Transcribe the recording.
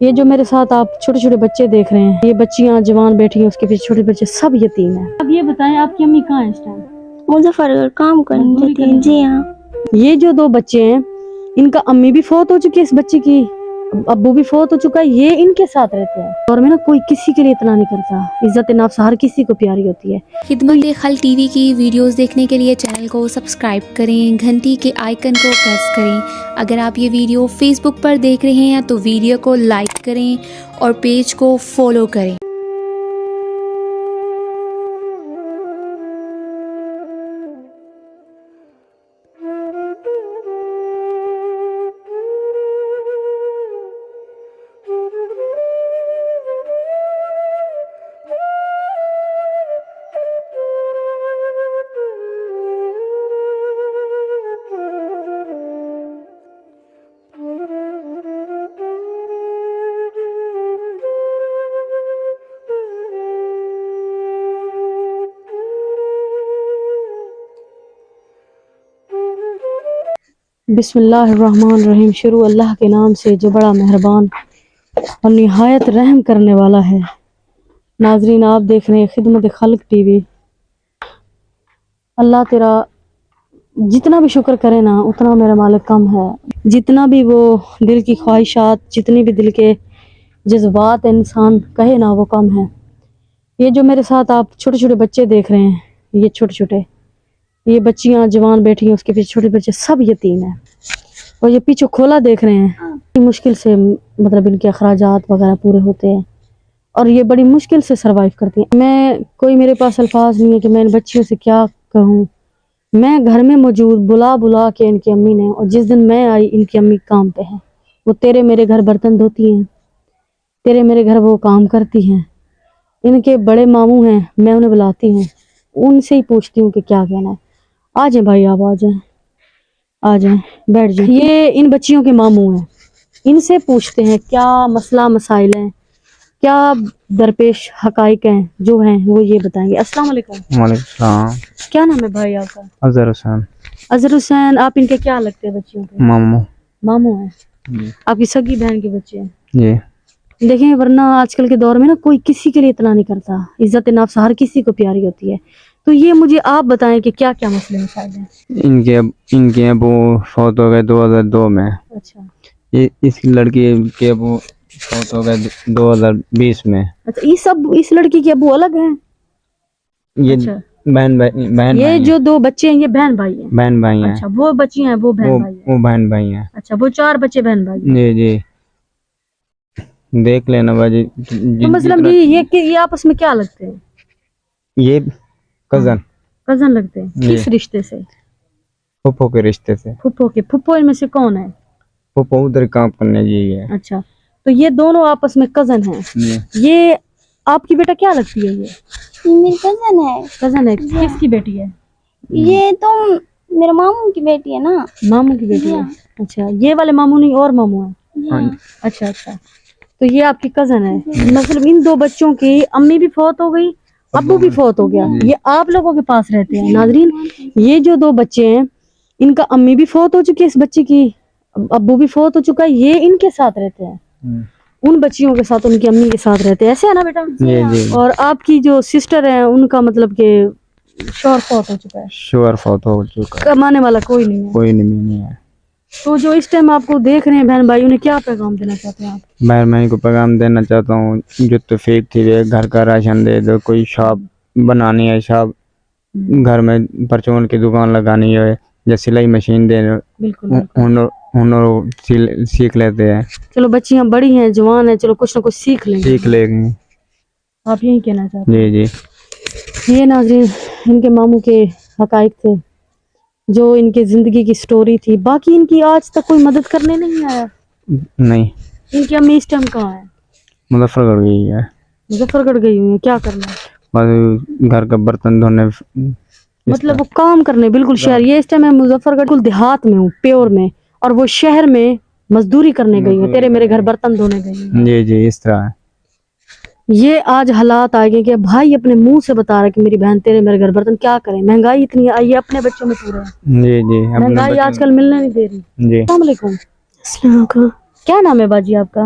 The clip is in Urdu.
یہ جو میرے ساتھ آپ چھوٹے چھوٹے بچے دیکھ رہے ہیں، یہ بچیاں جوان بیٹھی ہیں، اس کے پیچھے چھوٹے بچے سب یتیم ہیں۔ اب یہ بتائیں آپ کی امی کہاں ہیں اس ٹائم؟ مظفر گڑھ کام کرنے جاتی ہیں۔ جی ہاں۔ یہ جو دو بچے ہیں، ان کا امی بھی فوت ہو چکی ہے، اس بچی کی ابو بھی فوت ہو چکا ہے، یہ ان کے ساتھ رہتے ہیں۔ اور میں نا کوئی کسی کے لیے اتنا نہیں کرتا، عزت نفس ہر کسی کو پیاری ہوتی ہے۔ خدمت خلق ٹی وی کی ویڈیوز دیکھنے کے لیے چینل کو سبسکرائب کریں، گھنٹی کے آئیکن کو پریس کریں۔ اگر آپ یہ ویڈیو فیس بک پر دیکھ رہے ہیں تو ویڈیو کو لائک کریں اور پیج کو فالو کریں۔ بسم اللہ الرحمن الرحیم، شروع اللہ کے نام سے جو بڑا مہربان اور نہایت رحم کرنے والا ہے۔ ناظرین، آپ دیکھ رہے ہیں خدمت خلق ٹی وی۔ اللہ تیرا جتنا بھی شکر کرے نا اتنا میرا مالک کم ہے۔ جتنا بھی وہ دل کی خواہشات، جتنی بھی دل کے جذبات انسان کہے نا وہ کم ہے۔ یہ جو میرے ساتھ آپ چھوٹے چھوٹے بچے دیکھ رہے ہیں، یہ چھوٹے چھوٹے یہ بچیاں جوان بیٹھی ہیں، اس کے پیچھے چھوٹے بچے سب یتیم ہیں۔ اور یہ پیچھے کھولا دیکھ رہے ہیں، مشکل سے مطلب ان کے اخراجات وغیرہ پورے ہوتے ہیں اور یہ بڑی مشکل سے سروائیو کرتی ہیں۔ میرے پاس الفاظ نہیں ہے کہ میں ان بچیوں سے کیا کہوں۔ میں گھر میں موجود بلا کے ان کی امی نے، اور جس دن میں آئی ان کی امی کام پہ ہے، وہ تیرے میرے گھر برتن دھوتی ہیں، تیرے میرے گھر وہ کام کرتی ہیں۔ ان کے بڑے ماموں ہیں، میں انہیں بلاتی ہوں، ان سے ہی پوچھتی ہوں کہ کیا کہنا ہے۔ آ جائیں بھائی، آپ آ جائیں بیٹھ جائیں۔ یہ ان بچیوں کے ماموں ہیں، ان سے پوچھتے ہیں کیا مسئلہ مسائل ہیں، کیا درپیش حقائق ہیں جو ہیں وہ یہ بتائیں گے۔ السلام علیکم۔ وعلیکم السلام۔ کیا نام ہے بھائی آپ کا؟ اظہر حسین۔ اظہر حسین، آپ ان کے کیا لگتے ہیں بچیوں کے؟ ماموں ہیں۔ جی۔ آپ کی سگی بہن کے بچے ہیں؟ جی۔ دیکھیں، ورنہ آج کل کے دور میں نا کوئی کسی کے لیے اتنا نہیں کرتا، عزت نفس ہر کسی کو پیاری ہوتی ہے۔ تو یہ مجھے آپ بتائیں کہ کیا کیا مسئلے مسائل ہیں؟ ان کے ابو فوت ہو گئے 2002 میں۔ اچھا۔ اس لڑکی کے ابو فوت ہو گئے 2020 میں۔ اچھا، اس لڑکی کے ابو الگ ہیں؟ یہ اچھا، بہن یہ جو دو بچے ہیں یہ بہن بھائی ہیں؟ بہن بھائی ہیں۔ اچھا، وہ بچی ہیں وہ بہن بھائی ہیں؟ وہ بہن بھائی ہیں۔ اچھا، وہ 4 بچے بہن بھائی ہیں؟ جی جی، دیکھ لینا باجی۔ تو مطلب یہ آپس میں کیا لگتے ہیں؟ یہ کزن لگتے ہیں؟ کس رشتے سے؟ پھپھو کے رشتے سے۔ پھپھو کے؟ پھپھو ان میں سے کون ہے؟ پھپھو ادھر کام کرنے جی ہے۔ اچھا، تو یہ دونوں آپس میں کزن ہیں۔ یہ آپ کی بیٹا کیا لگتی ہے؟ یہ میری کزن ہے۔ کزن ہے؟ کس کی بیٹی ہے یہ تو میرے ماموں کی بیٹی ہے نا۔ ماموں کی بیٹی ہے؟ اچھا، یہ والے ماموں نہیں اور ماموں ہیں؟ اچھا اچھا، تو یہ آپ کی کزن ہے۔ مطلب ان دو بچوں کی امی بھی فوت ہو گئی، ابو بھی فوت ہو گیا، یہ آپ لوگوں کے پاس رہتے ہیں۔ ناظرین، یہ جو دو بچے ہیں ان کا امی بھی فوت ہو چکی ہے، اس بچی کی ابو بھی فوت ہو چکا ہے، یہ ان کے ساتھ رہتے ہیں، ان بچیوں کے ساتھ ان کی امی کے ساتھ رہتے ہیں، ایسے ہے نا بیٹا؟ اور آپ کی جو سسٹر ہے ان کا مطلب کہ شوہر فوت ہو چکا ہے؟ شوہر فوت ہو چکا ہے، کمانے والا کوئی نہیں ہے؟ کوئی نہیں ہے۔ تو جو اس ٹائم آپ کو دیکھ رہے ہیں بہن بھائی، انہیں کیا پیغام دینا چاہتے ہیں آپ؟ بہن بھائی کو پیغام دینا چاہتا ہوں، جو توفیق تھی وہ گھر کا راشن دے دو، کوئی شاپ بنانی ہے، شاپ گھر میں پرچون کی دکان لگانی ہے، یا سلائی مشین دے ہنر سیکھ لیتے ہیں۔ چلو بچیاں بڑی ہیں، جوان ہیں، چلو کچھ نہ کچھ سیکھ لیں گے، آپ یہی کہنا چاہتے ہیں؟ جی جی۔ یہ ناظرین ان کے ماموں کے حقائق تھے، جو ان کے زندگی کی سٹوری تھی۔ باقی ان کی آج تک کوئی مدد کرنے نہیں آیا؟ نہیں۔ ان کی امی اس ٹائم کہاں ہے؟ مظفر گڑھ گئی ہے۔ مظفر گڑھ گئی ہوئی ہیں، کیا کرنا ہے؟ بس گھر کا برتن دھونے، مطلب وہ کام کرنے بالکل شہر۔ یہ اس ٹائم میں مظفر گڑھ بالکل دیہات میں ہوں، پیور میں، اور وہ شہر میں مزدوری کرنے گئی ہیں، تیرے میرے گھر برتن دھونے گئی ہیں۔ جی جی، اس طرح ہے۔ یہ آج حالات آ گئے کہ بھائی اپنے منہ سے بتا رہا ہے کہ میری بہن تیرے میرے گھر برتن، کیا کریں؟ مہنگائی اتنی ہے، یہ اپنے بچوں میں پورے ہیں۔ جی جی، مہنگائی آج کل ملنے نہیں دے رہی۔ جی۔ السلام علیکم۔ السلام علیکم۔ کیا نام ہے باجی آپ کا؟